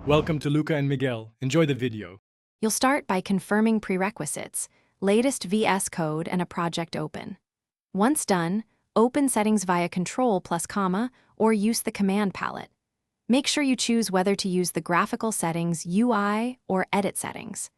Welcome to Luca and Miguel. Enjoy the video. You'll start by confirming prerequisites, latest VS Code, and a project open. Once done, open settings via Control plus comma or use the command palette. Make sure you choose whether to use the graphical settings UI or edit settings.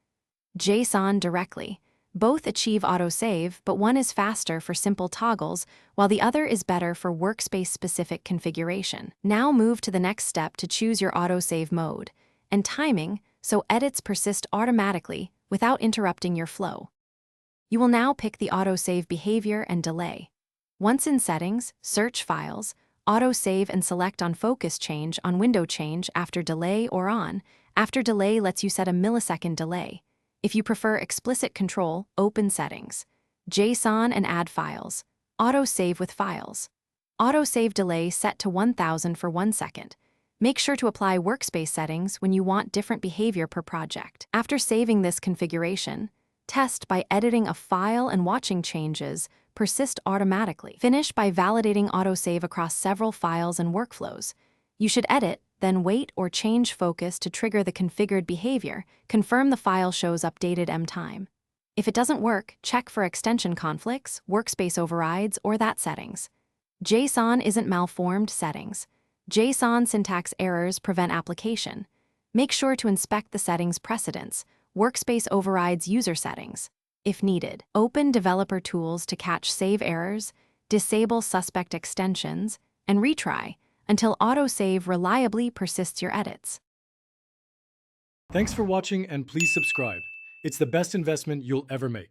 JSON directly. Both achieve autosave, but one is faster for simple toggles, while the other is better for workspace-specific configuration. Now move to the next step to choose your autosave mode and timing so edits persist automatically without interrupting your flow. You will now pick the autosave behavior and delay. Once in Settings, search Files, Autosave and select on Focus Change on Window Change after delay or on. After delay lets you set a millisecond delay. If you prefer explicit control, open Settings. JSON and add files. Autosave with files. Autosave delay set to 1000 for 1 second. Make sure to apply workspace settings when you want different behavior per project. After saving this configuration, test by editing a file and watching changes persist automatically. Finish by validating autosave across several files and workflows. You should edit, then wait or change focus to trigger the configured behavior. Confirm the file shows updated time. If it doesn't work, check for extension conflicts, workspace overrides, or that settings. JSON isn't malformed settings. JSON syntax errors prevent application. Make sure to inspect the settings precedents, workspace overrides user settings. If needed, open developer tools to catch save errors, disable suspect extensions, and retry until autosave reliably persists your edits. Thanks for watching and please subscribe. It's the best investment you'll ever make.